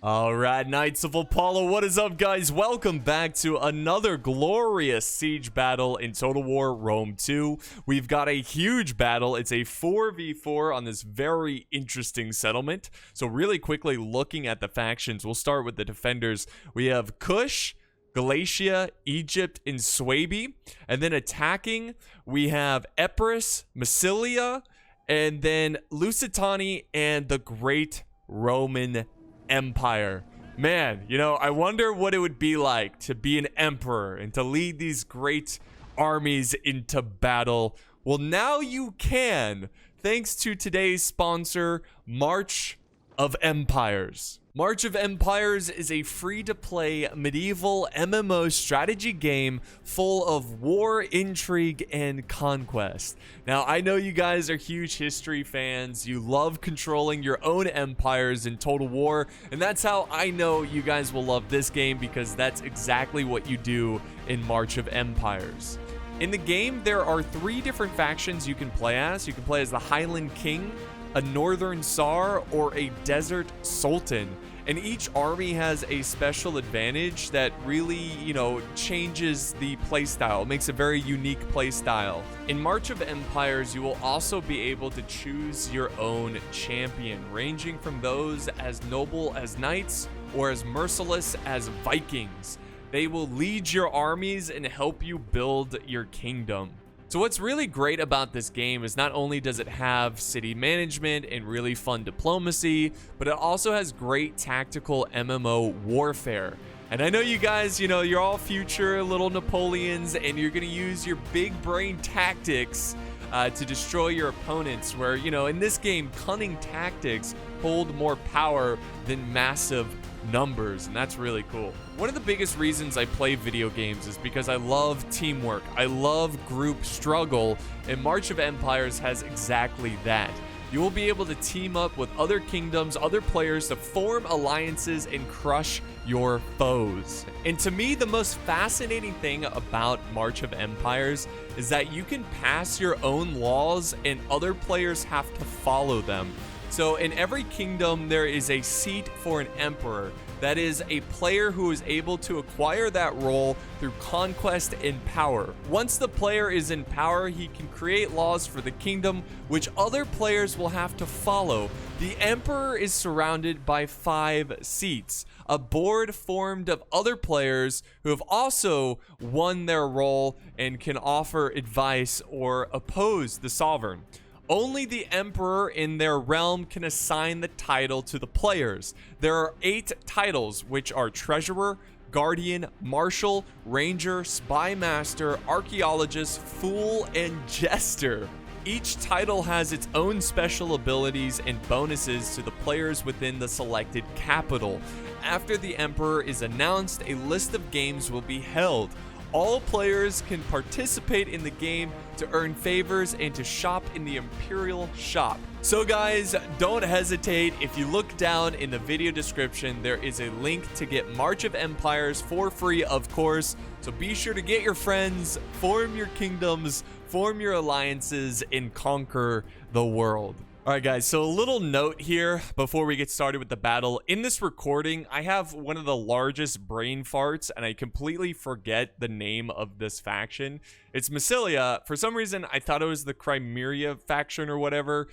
All right, Knights of Apollo, what is up, guys? Welcome back to another glorious siege battle in Total War Rome 2. We've got a huge battle. It's a 4v4 on this very interesting settlement. So really quickly looking at the factions, we'll start with the defenders. We have Kush, Galatia, Egypt, and Swaby. And then attacking, we have Epirus, Massilia, and then Lusitani and the Great Roman Empire. Man, you know, I wonder what it would be like to be an emperor and to lead these great armies into battle. Well, now you can, thanks to today's sponsor, March of Empires. March of Empires is a free-to-play medieval MMO strategy game full of war, intrigue, and conquest. Now, I know you guys are huge history fans. You love controlling your own empires in Total War, and that's how I know you guys will love this game, because that's exactly what you do in March of Empires. In the game, there are 3 different factions you can play as. You can play as the Highland King, a Northern Tsar, or a Desert Sultan. And each army has a special advantage that really, you know, changes the playstyle, makes a very unique playstyle. In March of Empires, you will also be able to choose your own champion, ranging from those as noble as knights or as merciless as Vikings. They will lead your armies and help you build your kingdom. So what's really great about this game is not only does it have city management and really fun diplomacy, but it also has great tactical MMO warfare. And I know you guys, you know, you're all future little Napoleons and you're going to use your big brain tactics to destroy your opponents, where, you know, in this game, cunning tactics hold more power than massive numbers, and that's really cool. One of the biggest reasons I play video games is because I love teamwork. I love group struggle, and March of Empires has exactly that. You will be able to team up with other kingdoms, other players, to form alliances and crush your foes. And to me, the most fascinating thing about March of Empires is that you can pass your own laws and other players have to follow them. So in every kingdom, there is a seat for an emperor. That is a player who is able to acquire that role through conquest and power. Once the player is in power, he can create laws for the kingdom, which other players will have to follow. The emperor is surrounded by 5 seats, a board formed of other players who have also won their role and can offer advice or oppose the sovereign. Only the emperor in their realm can assign the title to the players. There are 8 titles, which are treasurer, guardian, marshal, ranger, spy master, archaeologist, fool, and jester. Each title has its own special abilities and bonuses to the players within the selected capital. After the emperor is announced, a list of games will be held. All players can participate in the game to earn favors and to shop in the Imperial Shop. So guys, don't hesitate. If you look down in the video description, there is a link to get March of Empires for free, of course. So be sure to get your friends, form your kingdoms, form your alliances, and conquer the world. All right, guys, so a little note here before we get started with the battle. In this recording, I have one of the largest brain farts, and I completely forget the name of this faction. It's Massilia. For some reason, I thought it was the Crimea faction or whatever.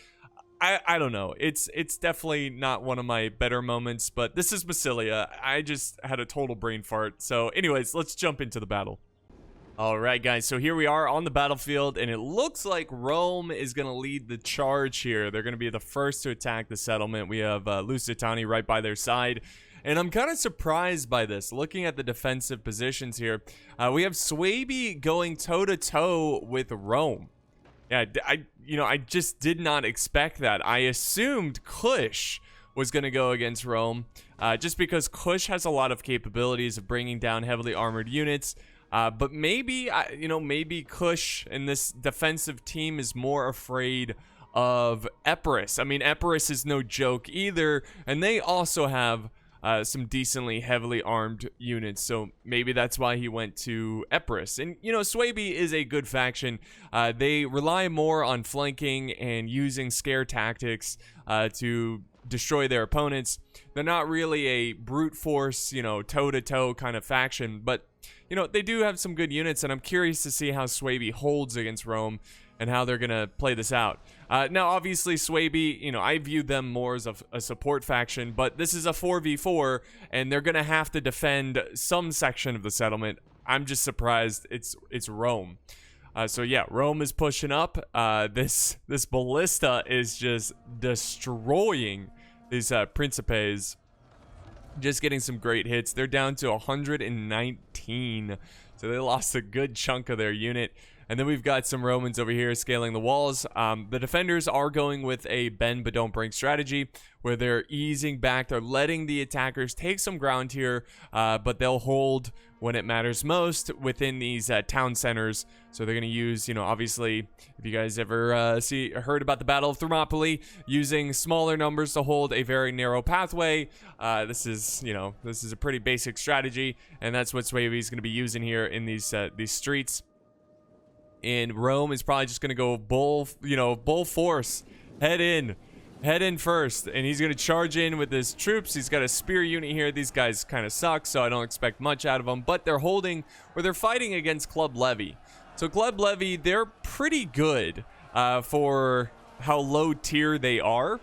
I don't know. It's definitely not one of my better moments, but this is Massilia. I just had a total brain fart. So anyways, let's jump into the battle. All right, guys, so here we are on the battlefield, and it looks like Rome is going to lead the charge here. They're going to be the first to attack the settlement. We have Lusitani right by their side, and I'm kind of surprised by this. Looking at the defensive positions here, we have Swaby going toe-to-toe with Rome. Yeah, I just did not expect that. I assumed Kush was going to go against Rome, just because Kush has a lot of capabilities of bringing down heavily armored units. But maybe, maybe Kush and this defensive team is more afraid of Epirus. I mean, Epirus is no joke either, and they also have some decently heavily armed units, so maybe that's why he went to Epirus. And, you know, Swaby is a good faction. They rely more on flanking and using scare tactics to destroy their opponents. They're not really a brute force, you know, toe-to-toe kind of faction, but, you know, they do have some good units, and I'm curious to see how Swaby holds against Rome and how they're going to play this out. Now, obviously, Swaby, you know, I view them more as a support faction, but this is a 4v4, and they're going to have to defend some section of the settlement. I'm just surprised it's Rome. So yeah, Rome is pushing up. This ballista is just destroying these Principes. Just getting some great hits. They're down to 119, so they lost a good chunk of their unit. And then we've got some Romans over here scaling the walls. The defenders are going with a bend but don't break strategy, where they're easing back. They're letting the attackers take some ground here, but they'll hold when it matters most within these town centers. So they're going to use, you know, obviously, if you guys ever heard about the Battle of Thermopylae, using smaller numbers to hold a very narrow pathway. This is a pretty basic strategy, and that's what Swaby is going to be using here in these streets. And Rome is probably just going to go bull force, head in first, and he's going to charge in with his troops. He's got a spear unit here. These guys kind of suck, so I don't expect much out of them, but they're holding, or they're fighting against Club Levy. So Club Levy, they're pretty good for how low tier they are,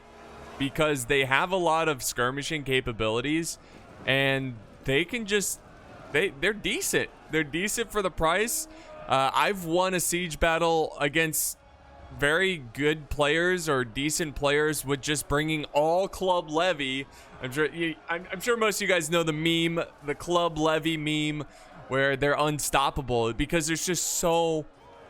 because they have a lot of skirmishing capabilities, and they can just, they're decent. They're decent for the price. I've won a siege battle against very good players or decent players with just bringing all Club Levy. I'm sure most of you guys know the meme, the Club Levy meme, where they're unstoppable because there's just so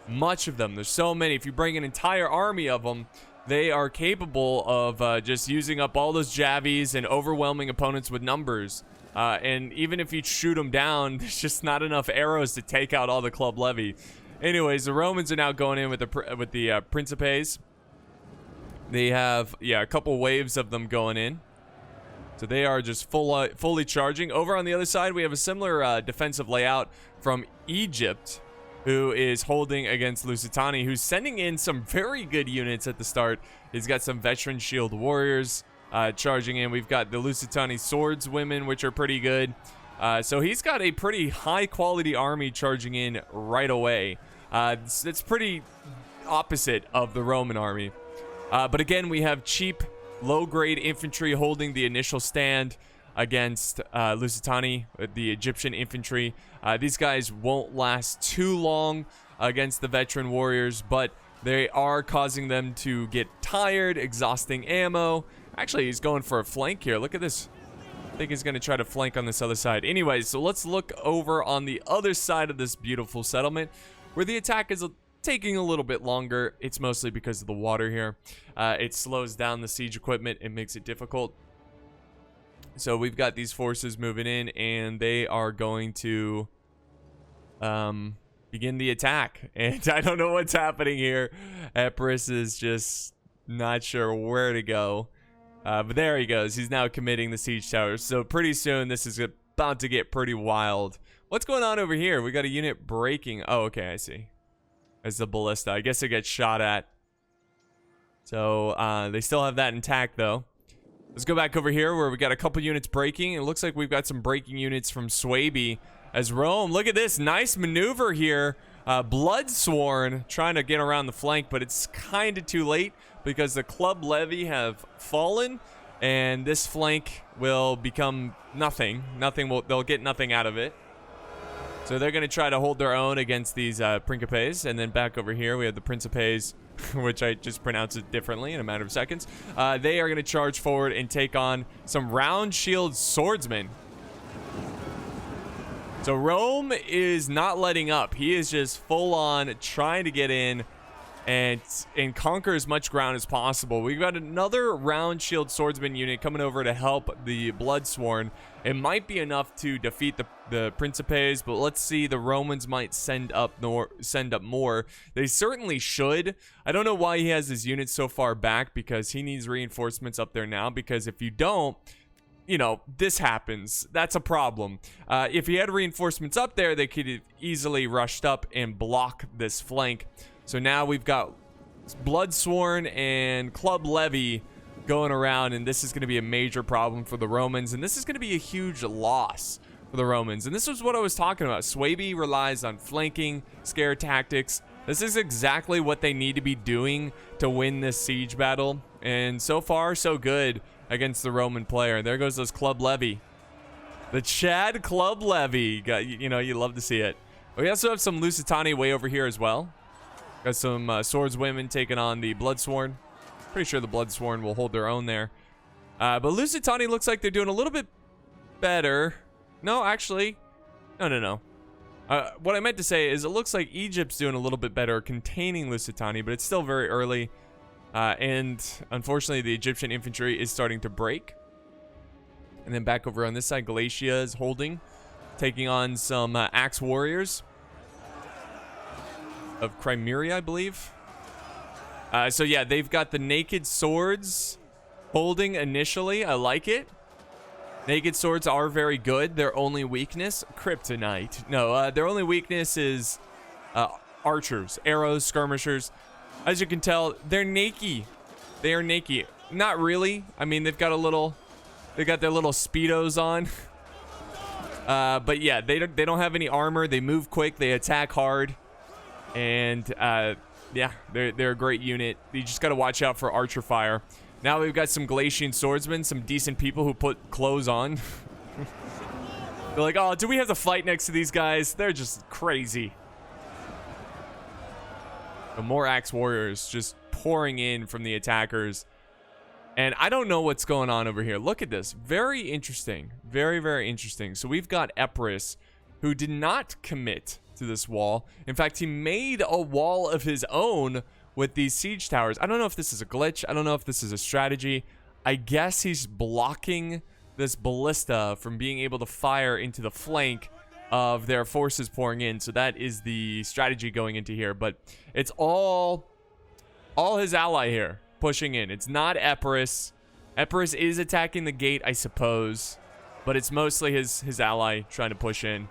much of them. There's so many. If you bring an entire army of them, they are capable of just using up all those javies and overwhelming opponents with numbers. And even if you shoot them down, there's just not enough arrows to take out all the Club Levy. Anyways, the Romans are now going in with the Principes. They have, a couple waves of them going in. So they are just fully charging. Over on the other side, we have a similar defensive layout from Egypt, who is holding against Lusitani, who's sending in some very good units at the start. He's got some veteran shield warriors charging in. We've got the Lusitani swordswomen, which are pretty good. So he's got a pretty high quality army charging in right away. It's pretty opposite of the Roman army. But again, we have cheap, low-grade infantry holding the initial stand against Lusitani, the Egyptian infantry. These guys won't last too long against the veteran warriors, but they are causing them to get tired, exhausting ammo. Actually, he's going for a flank here. Look at this. I think he's going to try to flank on this other side. Anyways, so let's look over on the other side of this beautiful settlement, where the attack is taking a little bit longer. It's mostly because of the water here. It slows down the siege equipment and makes it difficult. So we've got these forces moving in, and they are going to begin the attack. And I don't know what's happening here. Epirus is just not sure where to go. But there he goes. He's now committing the siege towers. So pretty soon, this is about to get pretty wild. What's going on over here? We got a unit breaking. Oh, okay, I see. As the ballista. I guess it gets shot at. So they still have that intact, though. Let's go back over here where we got a couple units breaking. It looks like we've got some breaking units from Swaby. As Rome, look at this. Nice maneuver here. Bloodsworn trying to get around the flank, but it's kind of too late because the Club Levy have fallen, and this flank will become nothing. They'll get nothing out of it. So they're going to try to hold their own against these Principes. And then back over here, we have the Principes, which I just pronounced it differently in a matter of seconds. They are going to charge forward and take on some round shield swordsmen. So Rome is not letting up. He is just full on trying to get in and conquer as much ground as possible. We've got another round shield swordsman unit coming over to help the Bloodsworn. It might be enough to defeat the Principes, but let's see. The Romans might send up more. They certainly should. I don't know why he has his units so far back, because he needs reinforcements up there now, because if you don't, you know, this happens. That's a problem. If he had reinforcements up there, they could have easily rushed up and block this flank. So now we've got Bloodsworn and Club Levy going around, and this is going to be a major problem for the Romans, and this is going to be a huge loss for the Romans. And this was what I was talking about. Swaby relies on flanking, scare tactics. This is exactly what they need to be doing to win this siege battle, and so far so good against the Roman player. There goes those Club Levy. The Chad Club Levy. You know, you love to see it. We also have some Lusitani way over here as well. Got some swordswomen taking on the Bloodsworn. Pretty sure the Bloodsworn will hold their own there. But Lusitani looks like they're doing a little bit better. No, actually. No. What I meant to say is it looks like Egypt's doing a little bit better containing Lusitani, but it's still very early. And unfortunately, the Egyptian infantry is starting to break. And then back over on this side, Galatia is holding, taking on some Axe Warriors of Crimea, I believe. So yeah, they've got the naked swords holding initially. I like it. Naked swords are very good. Their only weakness, kryptonite. No, their only weakness is archers, arrows, skirmishers. As you can tell, they're naked. They are naked. Not really. I mean, they've got their little speedos on. But yeah, they don't have any armor. They move quick. They attack hard. And yeah, they're a great unit. You just got to watch out for archer fire. Now we've got some Galatian swordsmen, some decent people who put clothes on. They're like, oh, do we have to fight next to these guys? They're just crazy. The more Axe Warriors just pouring in from the attackers. And I don't know what's going on over here. Look at this. Very interesting. Very, very interesting. So we've got Epirus, who did not commit to this wall. In fact, he made a wall of his own with these siege towers. I don't know if this is a glitch. I don't know if this is a strategy. I guess he's blocking this ballista from being able to fire into the flank of their forces pouring in. So that is the strategy going into here. But it's all his ally here pushing in. It's not Epirus. Epirus is attacking the gate, I suppose, but it's mostly his ally trying to push in.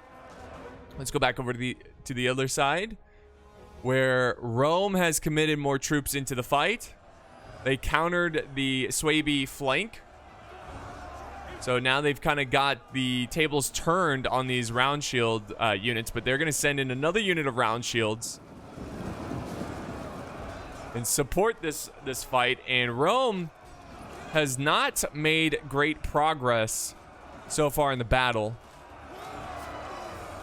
Let's go back over to the other side, where Rome has committed more troops into the fight. They countered the Swaby flank. So now they've kind of got the tables turned on these round shield units, but they're going to send in another unit of round shields and support this fight. And Rome has not made great progress so far in the battle.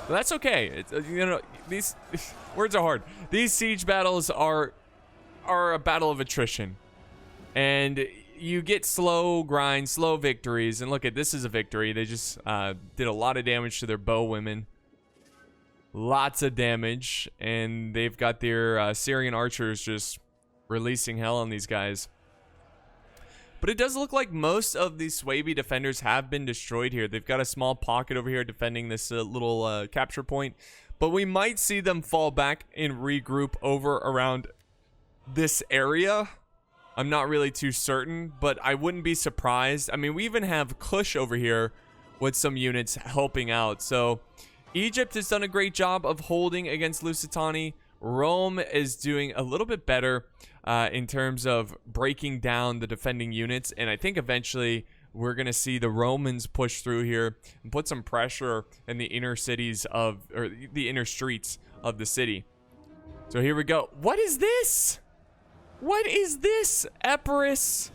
But that's okay. It's, you know, these words are hard. These siege battles are a battle of attrition, and you get slow grind, slow victories. And look at this is a victory. They just did a lot of damage to their bow women. Lots of damage, and they've got their Syrian archers just releasing hell on these guys. But it does look like most of these Swaby defenders have been destroyed here. They've got a small pocket over here defending this little capture point. But we might see them fall back and regroup over around this area. I'm not really too certain, but I wouldn't be surprised. I mean, we even have Kush over here with some units helping out. So Egypt has done a great job of holding against Lusitani. Rome is doing a little bit better in terms of breaking down the defending units. And I think eventually we're going to see the Romans push through here and put some pressure in the inner cities or the inner streets of the city. So here we go. What is this? What is this? Epirus.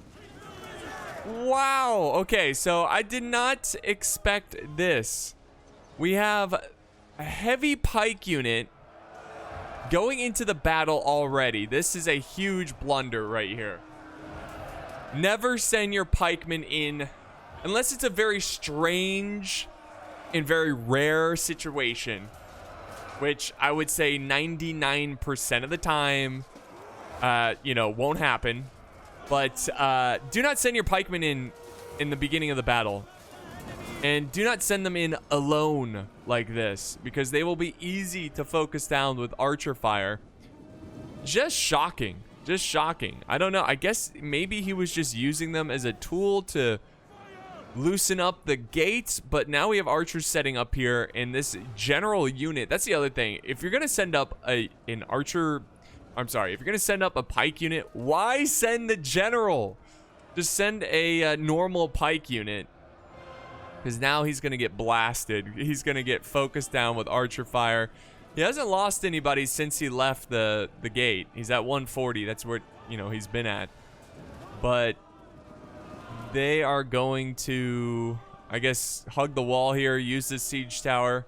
Wow. Okay, so I did not expect this. We have a heavy pike unit going into the battle already. This is a huge blunder right here. Never send your pikemen in unless it's a very strange and very rare situation, which I would say 99% of the time you know, won't happen. But do not send your pikemen in the beginning of the battle. And do not send them in alone like this, because they will be easy to focus down with archer fire. Just shocking. Just shocking. I don't know. I guess maybe he was just using them as a tool to loosen up the gates, but now we have archers setting up here, and this general unit. That's the other thing. If you're going to send up if you're going to send up a pike unit, why send the general? Just send a normal pike unit. Because now he's going to get blasted. He's going to get focused down with archer fire. He hasn't lost anybody since he left the gate. He's at 140. That's where, you know, he's been at. But they are going to, I guess, hug the wall here, use this siege tower.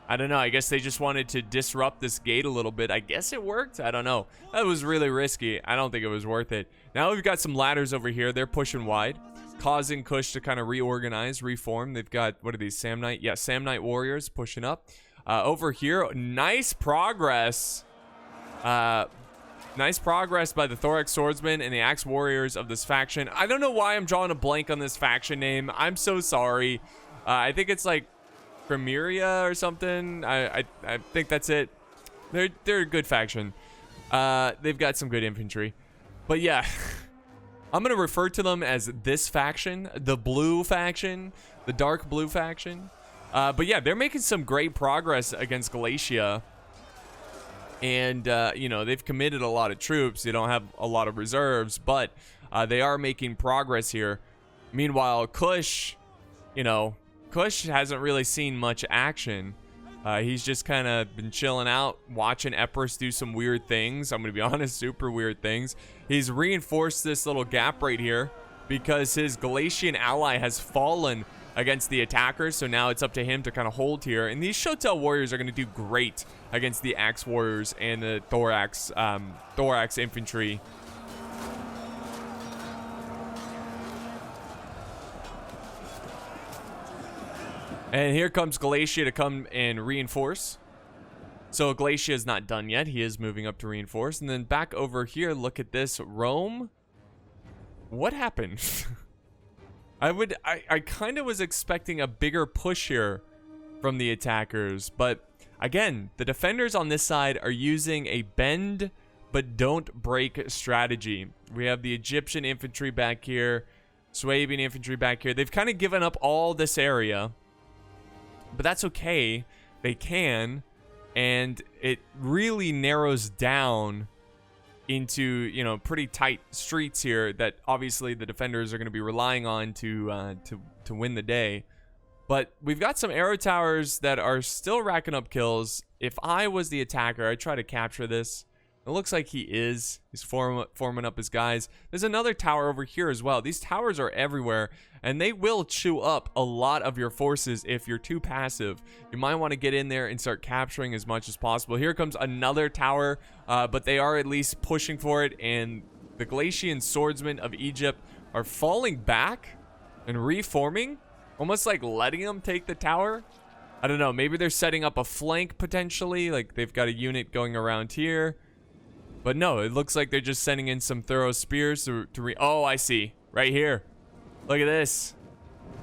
I don't know. I guess they just wanted to disrupt this gate a little bit. I guess it worked. I don't know. That was really risky. I don't think it was worth it. Now we've got some ladders over here. They're pushing wide, causing Kush to kind of reorganize, reform. They've got, what are these, Samnite? Yeah, Samnite warriors pushing up. Over here, nice progress. Nice progress by the Thorax Swordsman and the Axe Warriors of this faction. I don't know why I'm drawing a blank on this faction name. I'm so sorry. I think it's like Primeria or something. I think that's it. They're a good faction. They've got some good infantry. But yeah, I'm going to refer to them as this faction, the blue faction, the dark blue faction. But yeah, they're making some great progress against Galatia. And, you know, they've committed a lot of troops. They don't have a lot of reserves, but they are making progress here. Meanwhile, Kush, you know, Kush hasn't really seen much action. He's just kind of been chilling out, watching Epirus do some weird things. I'm going to be honest, super weird things. He's reinforced this little gap right here because his Galatian ally has fallen against the attackers, so now it's up to him to kind of hold here. And these Shotel warriors are going to do great against the Axe warriors and the Thorax infantry. And here comes Galatia to come and reinforce. So Galatia is not done yet. He is moving up to reinforce. And then back over here, look at this. Rome? What happened? I kind of was expecting a bigger push here from the attackers. But again, the defenders on this side are using a bend but don't break strategy. We have the Egyptian infantry back here. Swabian infantry back here. They've kind of given up all this area. But that's okay. They can. And it really narrows down into, you know, pretty tight streets here that obviously the defenders are going to be relying on to win the day. But we've got some arrow towers that are still racking up kills. If I was the attacker, I'd try to capture this. It looks like he is. He's forming up his guys. There's another tower over here as well. These towers are everywhere, and they will chew up a lot of your forces if you're too passive. You might want to get in there and start capturing as much as possible. Here comes another tower, but they are at least pushing for it, and the Galatian swordsmen of Egypt are falling back and reforming, almost like letting them take the tower. I don't know. Maybe they're setting up a flank potentially, like they've got a unit going around here. But no, it looks like they're just sending in some thorough spears oh, I see. Right here. Look at this.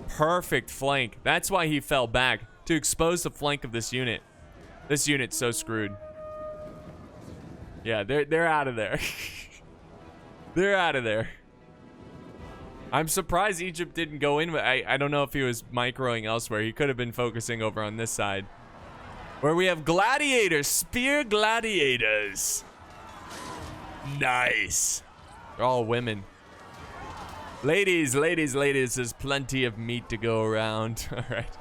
Perfect flank. That's why he fell back, to expose the flank of this unit. This unit's so screwed. Yeah, they're out of there. They're out of there. I'm surprised Egypt didn't go in. I don't know if he was microing elsewhere. He could have been focusing over on this side, where we have gladiators, spear gladiators. Nice. They're all women. Ladies, ladies, ladies, there's plenty of meat to go around. All right.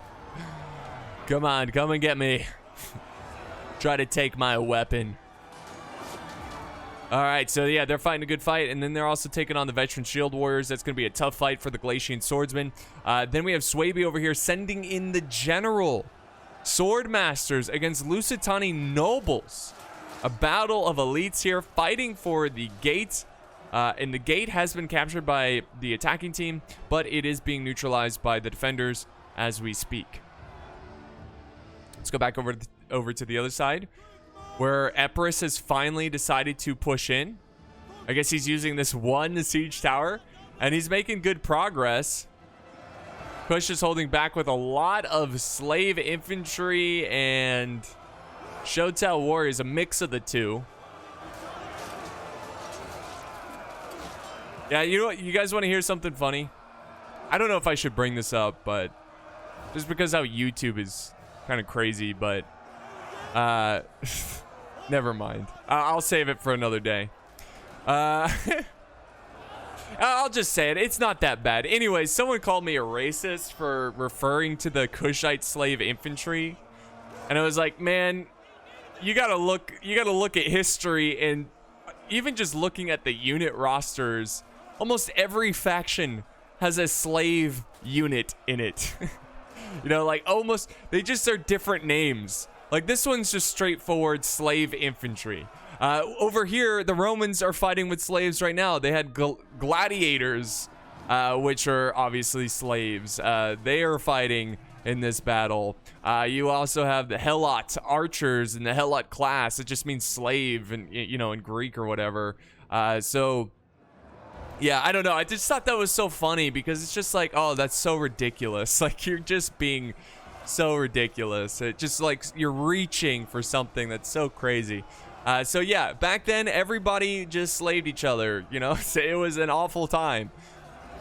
Come on, come and get me. Try to take my weapon. All right, so yeah, they're fighting a good fight, and then they're also taking on the veteran shield warriors. That's going to be a tough fight for the Galatian swordsmen. Then we have Swaby over here sending in the general sword masters against Lusitani nobles. A battle of elites here fighting for the gate. And the gate has been captured by the attacking team, but it is being neutralized by the defenders as we speak. Let's go back over to the other side, where Epirus has finally decided to push in. I guess he's using this one siege tower, and he's making good progress. Kush is holding back with a lot of slave infantry and Shotel warriors, a mix of the two. Yeah, you know what? You guys want to hear something funny? I don't know if I should bring this up, but just because how YouTube is kind of crazy, but never mind. I'll save it for another day. I'll just say it. It's not that bad. Anyways, someone called me a racist for referring to the Kushite slave infantry. And I was like, man, you gotta look at history, and even just looking at the unit rosters, almost every faction has a slave unit in it. You know, like almost, they just are different names. Like this one's just straightforward slave infantry. Over here, the Romans are fighting with slaves right now. They had gladiators, which are obviously slaves. They are fighting in this battle. You also have the Helot archers in the Helot class. It just means slave, and you know, in Greek or whatever. So yeah, I don't know. I just thought that was so funny because it's just like, oh, that's so ridiculous. Like you're just being so ridiculous. It just like you're reaching for something that's so crazy. So yeah, back then everybody just slaved each other, you know. So it was an awful time.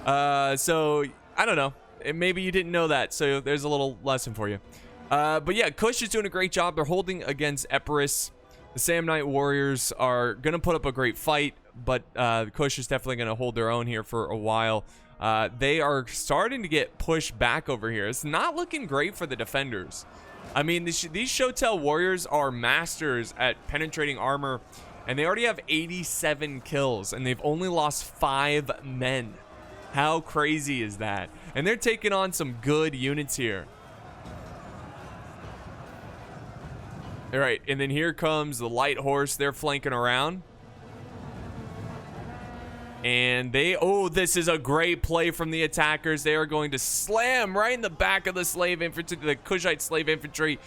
So I don't know. Maybe you didn't know that. So there's a little lesson for you. But yeah, Kush is doing a great job. They're holding against Epirus. The Samnite warriors are gonna put up a great fight, but Kush is definitely gonna hold their own here for a while. They are starting to get pushed back over here. It's not looking great for the defenders. I mean, these Shotel warriors are masters at penetrating armor, and they already have 87 kills, and they've only lost 5 men. How crazy is that? And they're taking on some good units here. All right, and then here comes the light horse. They're flanking around. And oh, this is a great play from the attackers. They are going to slam right in the back of the slave infantry, the Kushite slave infantry.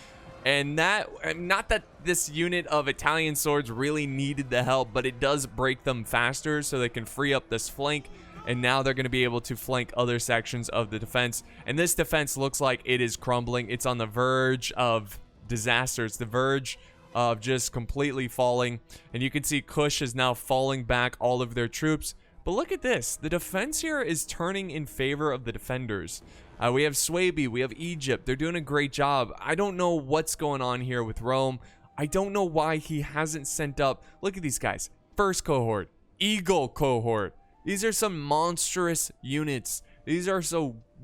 And that, not that this unit of Italian swords really needed the help, but it does break them faster so they can free up this flank. And now they're going to be able to flank other sections of the defense. And this defense looks like it is crumbling. It's on the verge of disaster. It's the verge of just completely falling. And you can see Kush is now falling back all of their troops. But look at this. The defense here is turning in favor of the defenders. We have Swaby. We have Egypt. They're doing a great job. I don't know what's going on here with Rome. I don't know why he hasn't sent up. Look at these guys. First cohort. Eagle cohort. These are some monstrous units. These are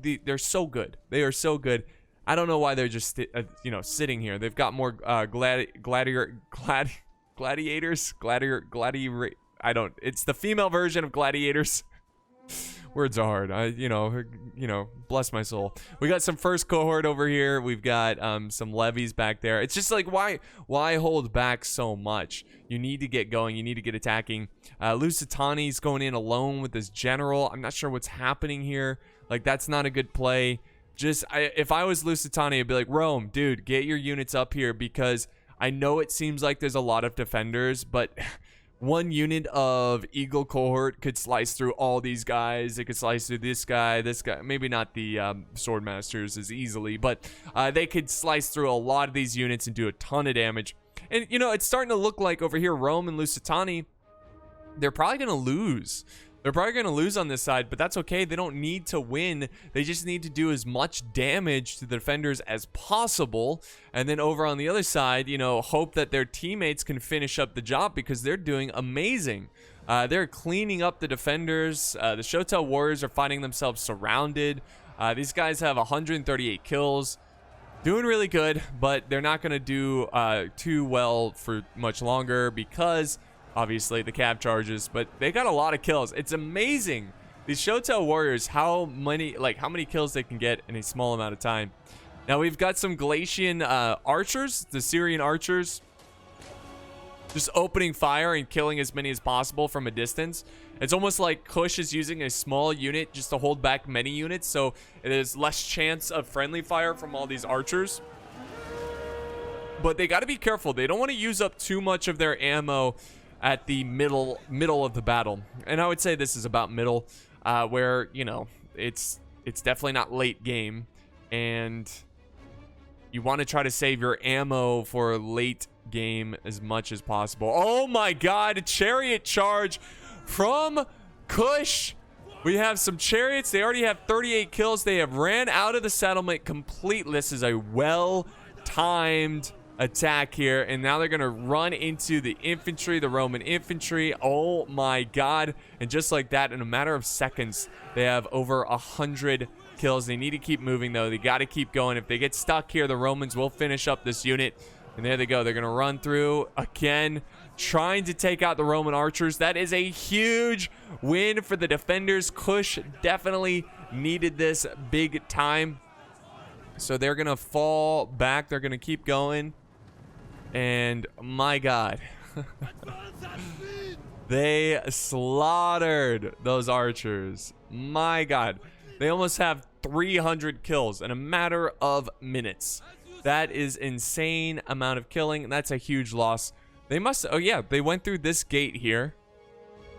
they're so good. They are so good. I don't know why they're just you know, sitting here. They've got more gladiators. It's the female version of gladiators. Words are hard. You know, bless my soul. We got some first cohort over here. We've got some levies back there. It's just like, why hold back so much? You need to get going. You need to get attacking. Lusitani's going in alone with this general. I'm not sure what's happening here. Like, that's not a good play. If I was Lusitani, I'd be like, Rome, dude, get your units up here, because I know it seems like there's a lot of defenders, but one unit of Eagle cohort could slice through all these guys. It could slice through this guy. Maybe not the Swordmasters as easily, but they could slice through a lot of these units and do a ton of damage. And, you know, it's starting to look like over here, Rome and Lusitani, they're probably going to lose. They're probably going to lose on this side, but that's okay. They don't need to win. They just need to do as much damage to the defenders as possible. And then over on the other side, you know, hope that their teammates can finish up the job, because they're doing amazing. They're cleaning up the defenders. The Shotel warriors are finding themselves surrounded. These guys have 138 kills. Doing really good, but they're not going to do too well for much longer, because obviously the cab charges, but they got a lot of kills. It's amazing, these Shotel warriors, how many kills they can get in a small amount of time. Now we've got some Galatian archers, the Syrian archers, just opening fire and killing as many as possible from a distance. It's almost like Kush is using a small unit just to hold back many units, so it is less chance of friendly fire from all these archers. But they got to be careful. They don't want to use up too much of their ammo at the middle of the battle. And I would say this is about middle, where, you know, it's definitely not late game, and you want to try to save your ammo for late game as much as possible. Oh my god, a chariot charge from Kush. We have some chariots. They already have 38 kills. They have ran out of the settlement completely. This is a well-timed attack here, and now they're gonna run into the infantry, the Roman infantry. Oh my god. And just like that, in a matter of seconds, they have over 100 kills. They need to keep moving though. They got to keep going. If they get stuck here, the Romans will finish up this unit. And there they go. They're gonna run through again, trying to take out the Roman archers. That is a huge win for the defenders. Kush definitely needed this big time. So they're gonna fall back. They're gonna keep going. And my god, they slaughtered those archers. My god, they almost have 300 kills in a matter of minutes. That is insane amount of killing. That's a huge loss. They must, oh yeah, they went through this gate here.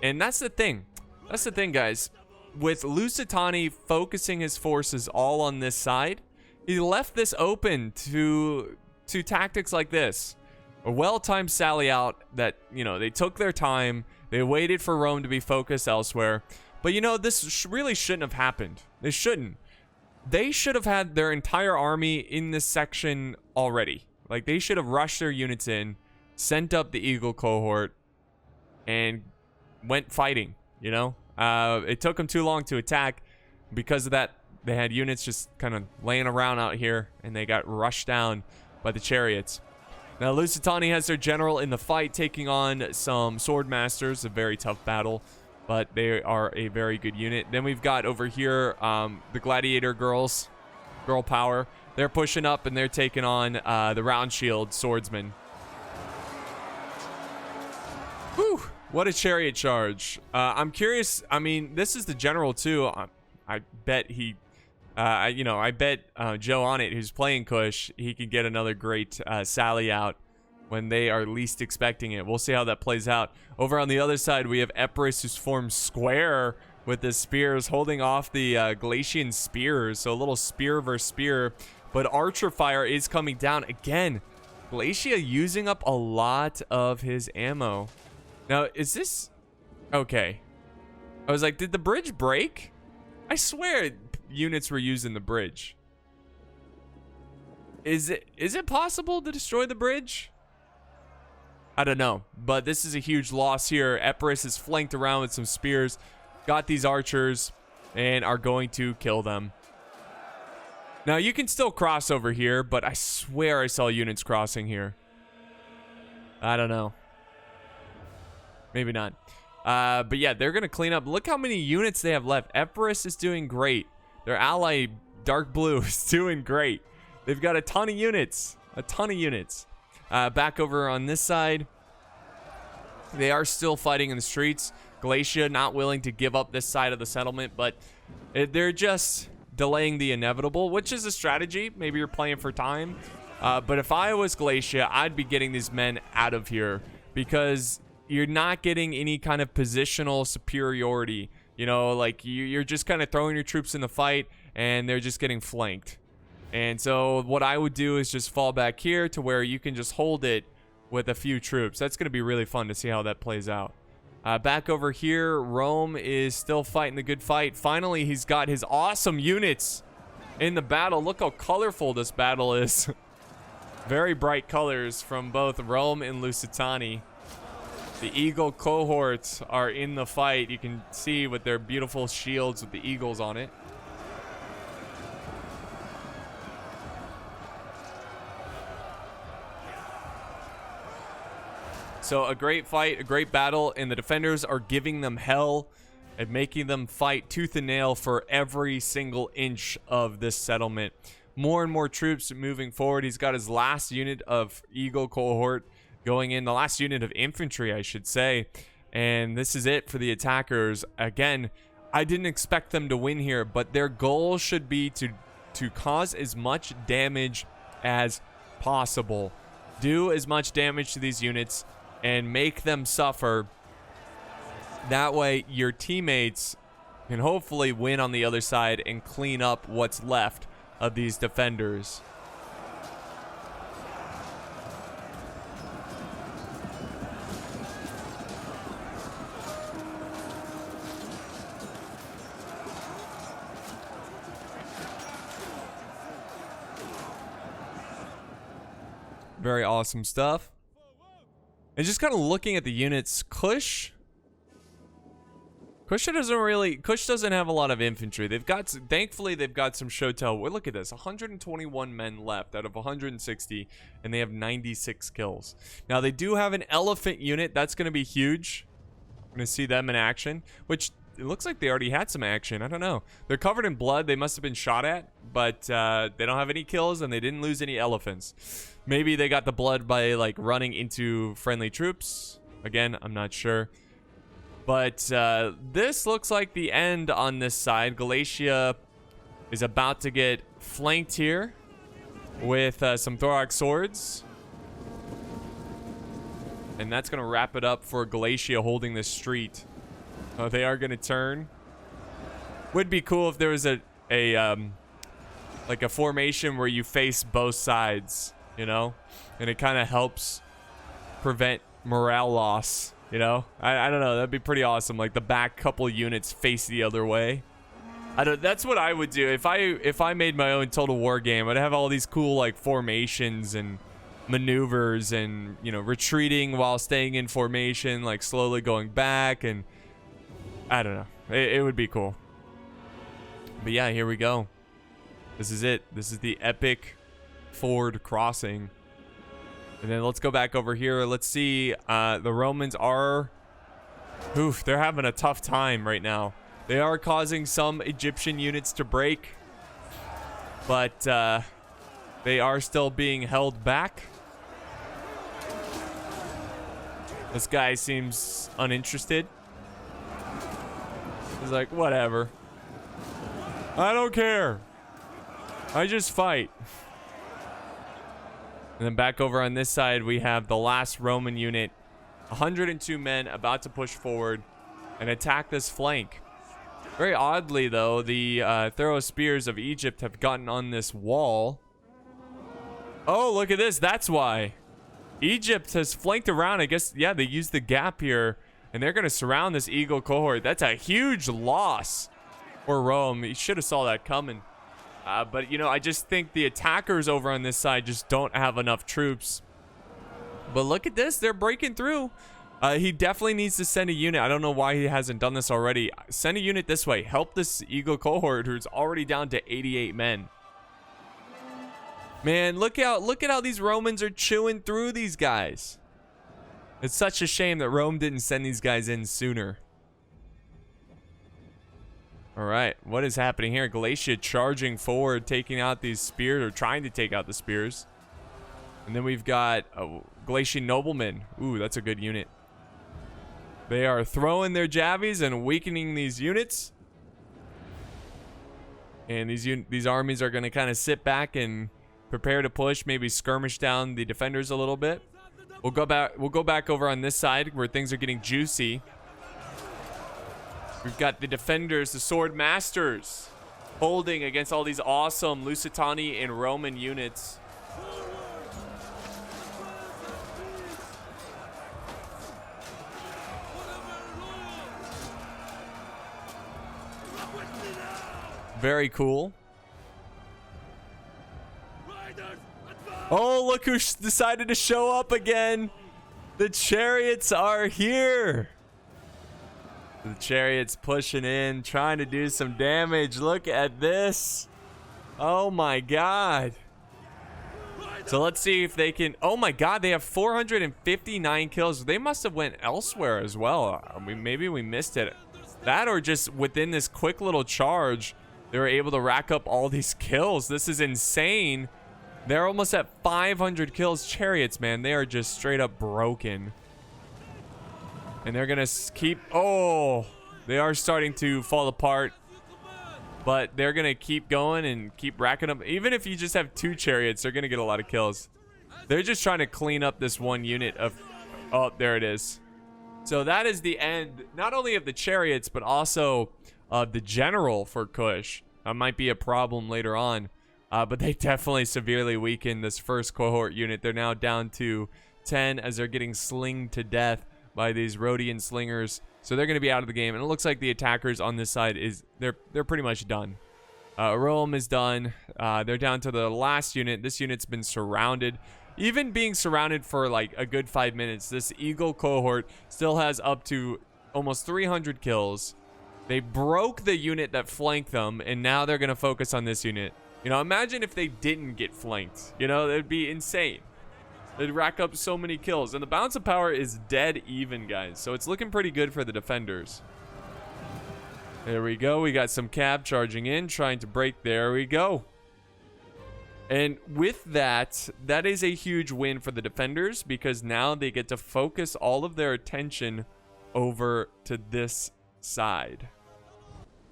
And that's the thing. That's the thing, guys. With Lusitani focusing his forces all on this side, he left this open to tactics like this. A well-timed sally out that, you know, they took their time. They waited for Rome to be focused elsewhere. But, you know, this really shouldn't have happened. They shouldn't. They should have had their entire army in this section already. Like, they should have rushed their units in, sent up the Eagle cohort, and went fighting, you know? It took them too long to attack. Because of that, they had units just kind of laying around out here, and they got rushed down by the chariots. Now, Lusitani has their general in the fight, taking on some sword masters. A very tough battle, but they are a very good unit. Then we've got over here the gladiator girls, girl power. They're pushing up, and they're taking on the round shield swordsmen. Whew, what a chariot charge. I'm curious. I mean, this is the general, too. I bet he... I bet Joe on it, who's playing Kush, he could get another great sally out when they are least expecting it. We'll see how that plays out. Over on the other side, we have Epirus, who's formed square with the spears, holding off the Galatian spears. So a little spear versus spear. But archer fire is coming down again. Galatia using up a lot of his ammo. Now, is this... Okay. I was like, did the bridge break? I swear units were using the bridge. Is it possible to destroy the bridge? I don't know, but this is a huge loss here. Epirus is flanked around with some spears, got these archers, and are going to kill them. Now, you can still cross over here, but I swear I saw units crossing here. I don't know. Maybe not. But yeah, they're going to clean up. Look how many units they have left. Epirus is doing great. Their ally, Dark Blue, is doing great. They've got a ton of units. A ton of units. Back over on this side, they are still fighting in the streets. Galatia not willing to give up this side of the settlement, but they're just delaying the inevitable, which is a strategy. Maybe you're playing for time. But if I was Galatia, I'd be getting these men out of here because you're not getting any kind of positional superiority. You know, like you're just kind of throwing your troops in the fight and they're just getting flanked. And so what I would do is just fall back here to where you can just hold it with a few troops. That's going to be really fun to see how that plays out. Back over here, Rome is still fighting the good fight. Finally, he's got his awesome units in the battle. Look how colorful this battle is. Very bright colors from both Rome and Lusitani. The eagle cohorts are in the fight. You can see with their beautiful shields with the eagles on it. So a great fight, a great battle, and the defenders are giving them hell and making them fight tooth and nail for every single inch of this settlement. More and more troops moving forward. He's got his last unit of eagle cohort going in, the last unit of infantry, I should say. And this is it for the attackers. Again, I didn't expect them to win here, but their goal should be to cause as much damage as possible. Do as much damage to these units and make them suffer. That way, your teammates can hopefully win on the other side and clean up what's left of these defenders. Very awesome stuff. And just kind of looking at the units, Kush doesn't have a lot of infantry. Thankfully they've got some Shotel. Well, look at this, 121 men left out of 160, and they have 96 kills. Now they do have an elephant unit. That's going to be huge. I'm going to see them in action, which it looks like they already had some action. I don't know. They're covered in blood. They must have been shot at, but they don't have any kills, and they didn't lose any elephants. Maybe they got the blood by like running into friendly troops. Again, I'm not sure. But this looks like the end on this side. Galatia is about to get flanked here with some Thorax swords. And that's going to wrap it up for Galatia holding this street. They are going to turn. Would be cool if there was like a formation where you face both sides, you know? And it kind of helps prevent morale loss. You know, I don't know. That'd be pretty awesome. Like the back couple units face the other way. That's what I would do if I made my own Total War game. I'd have all these cool like formations and maneuvers, and you know, retreating while staying in formation, like slowly going back, and I don't know. It would be cool. But yeah, here we go. This is it. This is the epic ford crossing. And then let's go back over here. Let's see. The Romans are... Oof, they're having a tough time right now. They are causing some Egyptian units to break. But they are still being held back. This guy seems uninterested. He's like, whatever. I don't care. I just fight. And then back over on this side, we have the last Roman unit, 102 men, about to push forward and attack this flank. Very oddly, though, the thorough spears of Egypt have gotten on this wall. Oh, look at this. That's why. Egypt has flanked around. I guess, yeah, they used the gap here, and they're going to surround this Eagle cohort. That's a huge loss for Rome. You should have saw that coming. But, you know, I just think the attackers over on this side just don't have enough troops. But look at this. They're breaking through. He definitely needs to send a unit. I don't know why he hasn't done this already. Send a unit this way. Help this Eagle cohort who's already down to 88 men. Man, look at how these Romans are chewing through these guys. It's such a shame that Rome didn't send these guys in sooner. All right, what is happening here? Galatia charging forward, taking out these spears, or trying to take out the spears. And then we've got Galatian noblemen. Ooh, that's a good unit. They are throwing their javies and weakening these units. And these armies are going to kind of sit back and prepare to push, maybe skirmish down the defenders a little bit. We'll go back over on this side where things are getting juicy. We've got the defenders, the sword masters, holding against all these awesome Lusitani and Roman units. Very cool. Oh, look who decided to show up again. The chariots are here. The Chariots pushing in, trying to do some damage. Look at this. Oh my god. So let's see if they can... Oh my god, they have 459 kills. They must have went elsewhere as well. I mean, maybe we missed it. That, or just within this quick little charge, they were able to rack up all these kills. This is insane. They're almost at 500 kills. Chariots, man, they are just straight up broken. And they're going to keep... Oh, they are starting to fall apart. But they're going to keep going and keep racking up. Even if you just have 2 chariots, they're going to get a lot of kills. They're just trying to clean up this one unit of... Oh, there it is. So that is the end, not only of the chariots, but also of the general for Kush. That might be a problem later on. But they definitely severely weakened this first cohort unit. They're now down to 10 as they're getting slinged to death by these Rhodian slingers. So they're going to be out of the game. And it looks like the attackers on this side they're pretty much done. Rome is done. They're down to the last unit. This unit's been surrounded. even being surrounded for like a good 5 minutes, this Eagle cohort still has up to almost 300 kills. They broke the unit that flanked them, and now they're going to focus on this unit. You know, imagine if they didn't get flanked. You know, that'd be insane. They'd rack up so many kills. And the balance of power is dead even, guys. So it's looking pretty good for the defenders. There we go. We got some cav charging in, trying to break. There we go. And with that, that is a huge win for the defenders, because now they get to focus all of their attention over to this side.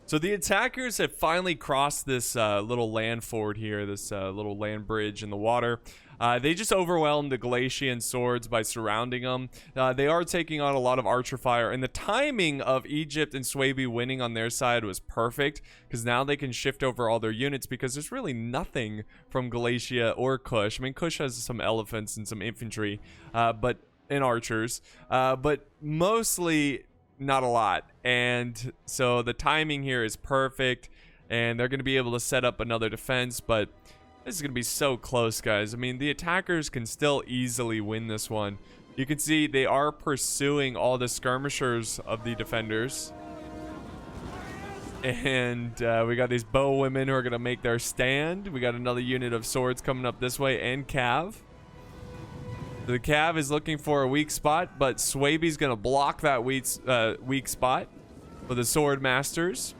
So the attackers have finally crossed this little land ford here, this little land bridge in the water. They just overwhelmed the Galatian swords by surrounding them. They are taking on a lot of archer fire, and the timing of Egypt and Swaby winning on their side was perfect, because now they can shift over all their units, because there's really nothing from Galatia or Kush. I mean, Kush has some elephants and some infantry, and archers, but mostly not a lot. And so the timing here is perfect, and they're going to be able to set up another defense, but this is going to be so close, guys. I mean, the attackers can still easily win this one. You can see they are pursuing all the skirmishers of the defenders. And we got these bow women who are going to make their stand. We got another unit of swords coming up this way, and cav. The cav is looking for a weak spot, but Swaby's going to block that weak spot with the sword masters.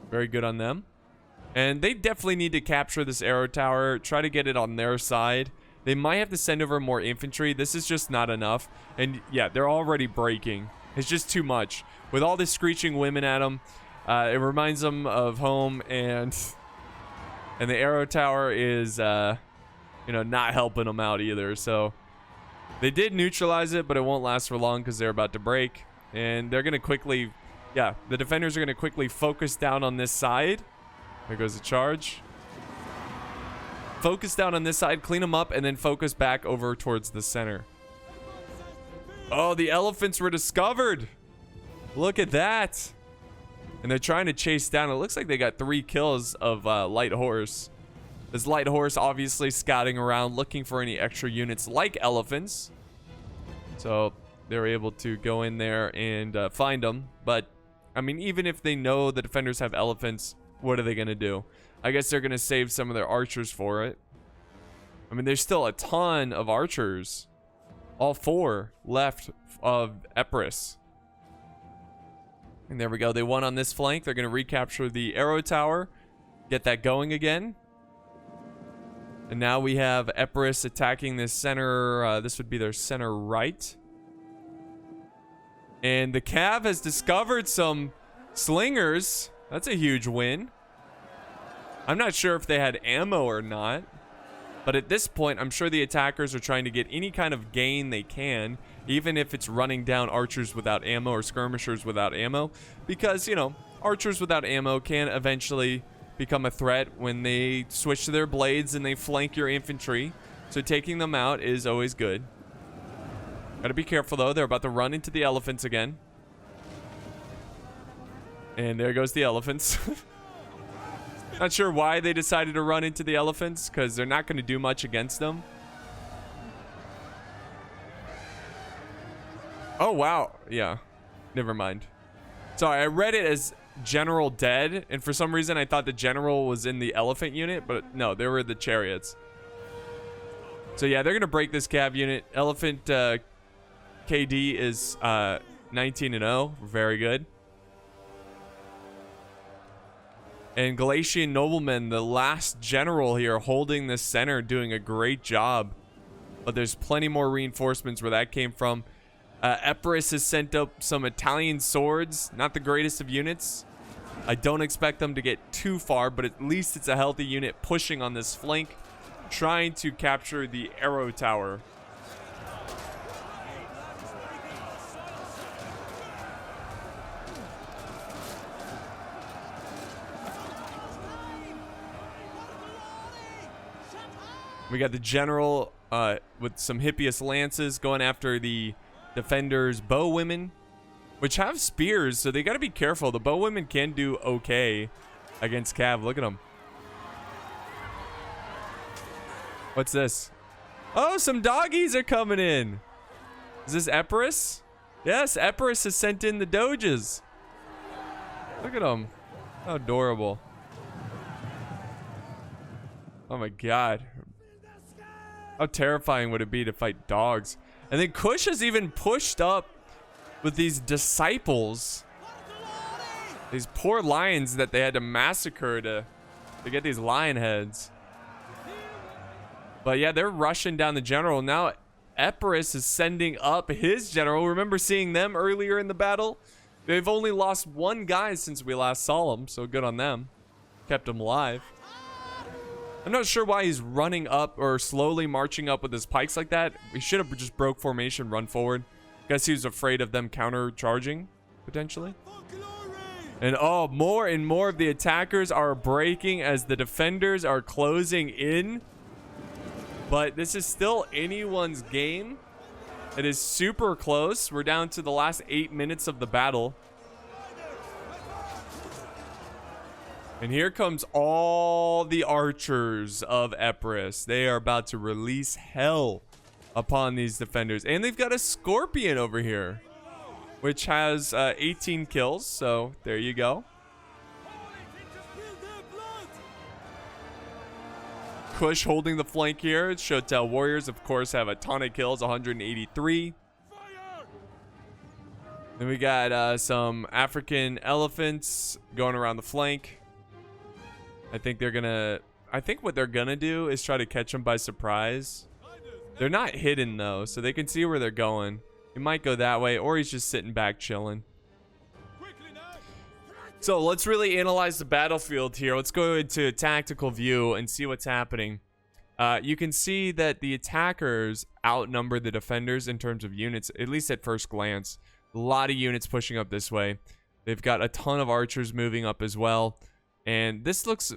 Very good on them. And they definitely need to capture this arrow tower, try to get it on their side. They might have to send over more infantry. This is just not enough. And yeah, they're already breaking. It's just too much. With all the screeching women at them, it reminds them of home, and the arrow tower is, you know, not helping them out either. So they did neutralize it, but it won't last for long because they're about to break. And they're going to quickly, yeah, the defenders are going to quickly focus down on this side. There goes the charge. Focus down on this side, clean them up, and then focus back over towards the center. Oh, the elephants were discovered. Look at that. And they're trying to chase down. It looks like they got 3 kills of light horse. This light horse obviously scouting around, looking for any extra units like elephants. So they're able to go in there and find them. But, I mean, even if they know the defenders have elephants, what are they going to do? I guess they're going to save some of their archers for it. I mean, there's still a ton of archers. All 4 left of Epirus. And there we go. They won on this flank. They're going to recapture the arrow tower. Get that going again. And now we have Epirus attacking this center. This would be their center right. And the cav has discovered some slingers. That's a huge win. I'm not sure if they had ammo or not. But at this point, I'm sure the attackers are trying to get any kind of gain they can, even if it's running down archers without ammo or skirmishers without ammo. Because, you know, archers without ammo can eventually become a threat when they switch to their blades and they flank your infantry. So taking them out is always good. Gotta be careful, though. They're about to run into the elephants again. And there goes the elephants. Not sure why they decided to run into the elephants, because they're not going to do much against them. Oh, wow. Yeah. Never mind. Sorry, I read it as general dead, and for some reason I thought the general was in the elephant unit, but no, they were the chariots. So yeah, they're going to break this cav unit. Elephant KD is 19-0. Very good. And Galatian noblemen, the last general here, holding the center, doing a great job. But there's plenty more reinforcements where that came from. Epirus has sent up some Italian swords. Not the greatest of units. I don't expect them to get too far, but at least it's a healthy unit pushing on this flank, trying to capture the arrow tower. We got the general with some Hippias lances going after the defenders' bow women, which have spears, so they got to be careful. The bow women can do okay against cav. Look at them. What's this? Oh, some doggies are coming in. Is this Epirus? Yes, Epirus has sent in the doges. Look at them. How adorable. Oh my god. How terrifying would it be to fight dogs? And then Kush has even pushed up with these disciples. These poor lions that they had to massacre to get these lion heads. But yeah, they're rushing down the general. Now Epirus is sending up his general. Remember seeing them earlier in the battle? They've only lost one guy since we last saw them, so good on them. Kept him alive. I'm not sure why he's running up or slowly marching up with his pikes like that. He should have just broke formation, run forward. Guess he was afraid of them counter-charging, potentially. And oh, more and more of the attackers are breaking as the defenders are closing in. But this is still anyone's game. It is super close. We're down to the last 8 minutes of the battle. And here comes all the archers of Epirus. They are about to release hell upon these defenders. And they've got a scorpion over here, which has 18 kills. So there you go. Kush holding the flank here. Shotel Warriors, of course, have a ton of kills, 183. Then we got some African elephants going around the flank. I think what they're gonna do is try to catch them by surprise. They're not hidden though, so they can see where they're going. He might go that way, or he's just sitting back chilling. So let's really analyze the battlefield here. Let's go into a tactical view and see what's happening. You can see that the attackers outnumber the defenders in terms of units, at least at first glance. A lot of units pushing up this way. They've got a ton of archers moving up as well. And this looks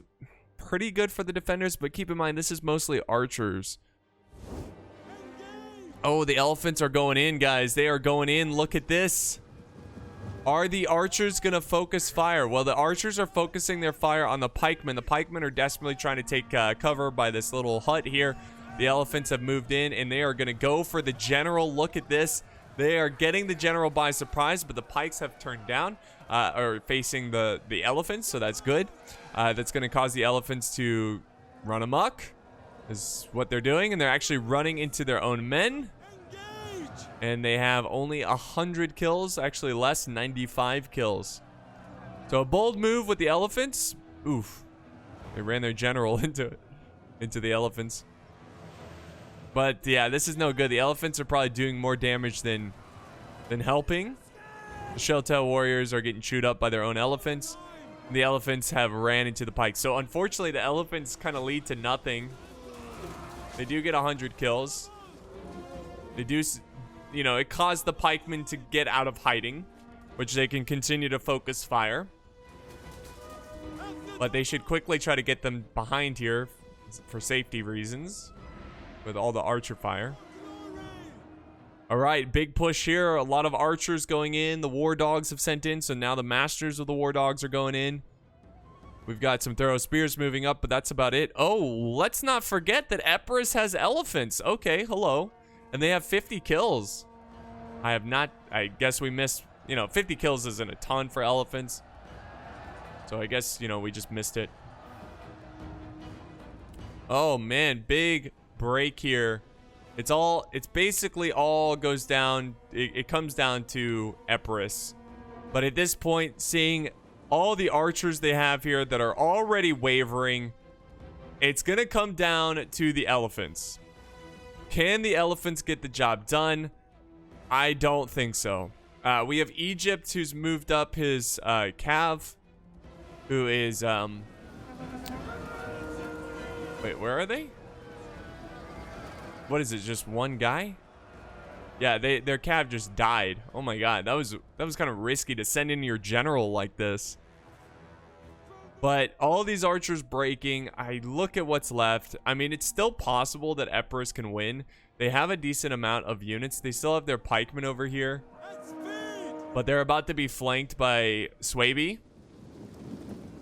pretty good for the defenders, but keep in mind, this is mostly archers. Oh, the elephants are going in, guys. They are going in. Look at this. Are the archers going to focus fire? Well, the archers are focusing their fire on the pikemen. The pikemen are desperately trying to take cover by this little hut here. The elephants have moved in, and they are going to go for the general. Look at this. They are getting the general by surprise, but the pikes have turned down, or facing the elephants, so that's good. That's going to cause the elephants to run amok, is what they're doing, and they're actually running into their own men. And they have only 100 kills, actually less, 95 kills. So a bold move with the elephants. Oof. They ran their general into the elephants. But yeah, this is no good. The elephants are probably doing more damage than helping. The Shotel Warriors are getting chewed up by their own elephants. The elephants have ran into the pikes. So unfortunately, the elephants kind of lead to nothing. They do get 100 kills. They do... You know, it caused the pikemen to get out of hiding, which they can continue to focus fire. But they should quickly try to get them behind here for safety reasons with all the archer fire. All right, big push here. A lot of archers going in. The war dogs have sent in, so now the masters of the war dogs are going in. We've got some throw spears moving up, but that's about it. Oh, let's not forget that Epirus has elephants. Okay, hello. And they have 50 kills. I guess we missed, 50 kills isn't a ton for elephants. So I guess, we just missed it. Oh man, big break here. It's basically all goes down, it comes down to Epirus. But at this point, seeing all the archers they have here that are already wavering, it's gonna come down to the elephants. Can the elephants get the job done? I don't think so. We have Egypt, who's moved up his cav, who is wait, where are they? What is it? Just one guy? Yeah, their cav just died. Oh my god, that was kind of risky to send in your general like this. But all these archers breaking, I look at what's left. I mean, it's still possible that Epirus can win. They have a decent amount of units. They still have their pikemen over here. But they're about to be flanked by Swaby.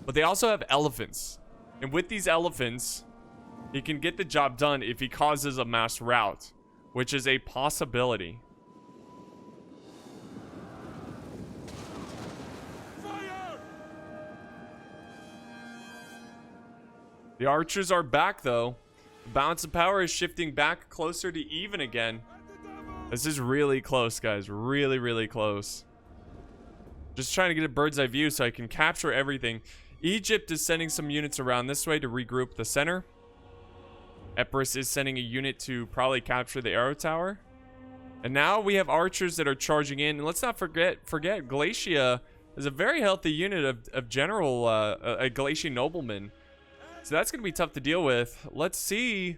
But they also have elephants. And with these elephants, He can get the job done if he causes a mass rout, which is a possibility. Fire! The archers are back, though. The balance of power is shifting back closer to even again. This is really close, guys. Really, really close. Just trying to get a bird's eye view so I can capture everything. Egypt is sending some units around this way to regroup the center. Epirus is sending a unit to probably capture the arrow tower. And now we have archers that are charging in. And let's not forget Glacia is a very healthy unit of general, a Glacian nobleman. So that's going to be tough to deal with. Let's see.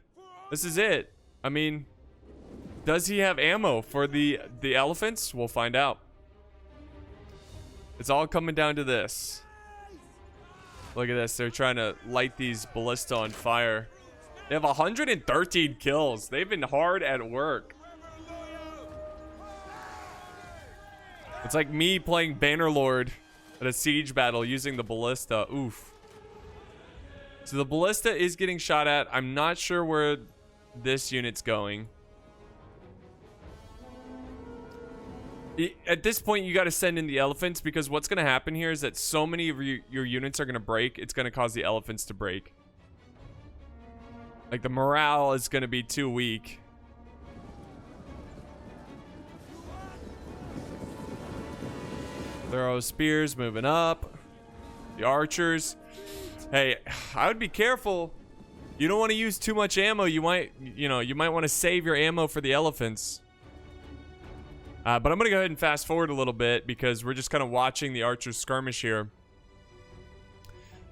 This is it. I mean, does he have ammo for the elephants? We'll find out. It's all coming down to this. Look at this. They're trying to light these ballista on fire. They have 113 kills. They've been hard at work. It's like me playing Bannerlord at a siege battle using the ballista. Oof. So the ballista is getting shot at. I'm not sure where this unit's going. At this point, you got to send in the elephants, because what's going to happen here is that so many of your units are going to break. It's going to cause the elephants to break. Like, the morale is going to be too weak. Throw spears moving up. The archers. Hey, I would be careful. You don't want to use too much ammo. You might want to save your ammo for the elephants. But I'm going to go ahead and fast forward a little bit, because we're just kind of watching the archers skirmish here.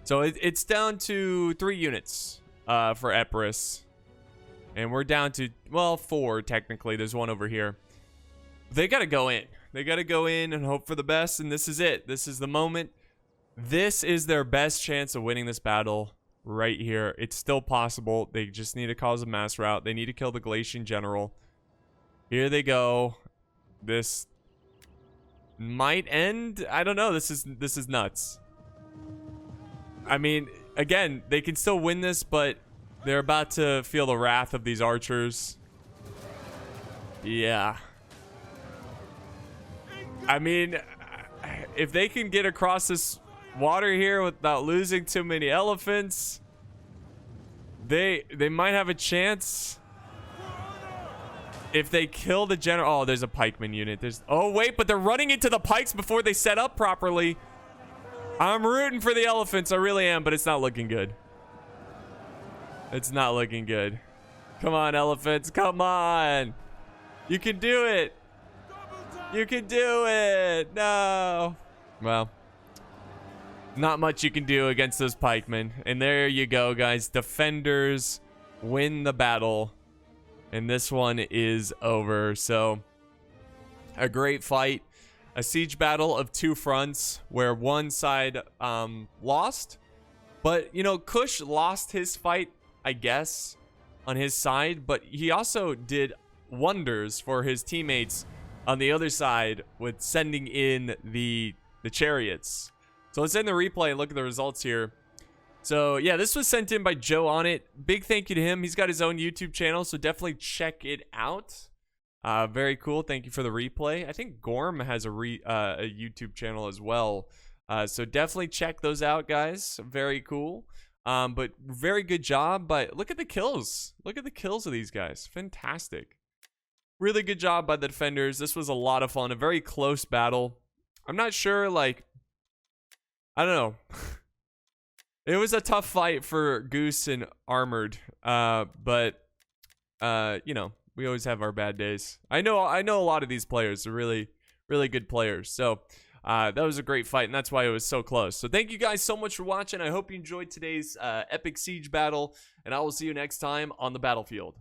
So it's down to 3 units for Epirus. And we're down to, well, 4 technically. There's one over here. They got to go in. They got to go in and hope for the best. And this is it. This is the moment. This is their best chance of winning this battle right here. It's still possible. They just need to cause a mass rout. They need to kill the Glacian general. Here they go. This might end. I don't know. This is nuts. I mean, again, they can still win this, but they're about to feel the wrath of these archers. Yeah. I mean, if they can get across this water here without losing too many elephants, they might have a chance. If they kill the general... Oh, there's a pikeman unit. Oh, wait, but they're running into the pikes before they set up properly. I'm rooting for the elephants. I really am, but it's not looking good. It's not looking good. Come on, elephants. Come on. You can do it. You can do it. No. Well, not much you can do against those pikemen. And there you go, guys. Defenders win the battle. And this one is over. So, a great fight. A siege battle of 2 fronts where one side lost. But, you know, Kush lost his fight, I guess, on his side. But he also did wonders for his teammates on the other side with sending in the chariots. So let's end the replay and look at the results here. So, yeah, this was sent in by Joe on it. Big thank you to him. He's got his own YouTube channel, so definitely check it out. Very cool. Thank you for the replay. I think Gorm has a YouTube channel as well. So definitely check those out, guys. Very cool. But very good job. But look at the kills. Look at the kills of these guys. Fantastic. Really good job by the defenders. This was a lot of fun. A very close battle. I'm not sure, like... I don't know. It was a tough fight for Goose and Armored, but you know, we always have our bad days. I know a lot of these players are really, really good players. So that was a great fight, and that's why it was so close. So thank you guys so much for watching. I hope you enjoyed today's epic siege battle, and I will see you next time on the battlefield.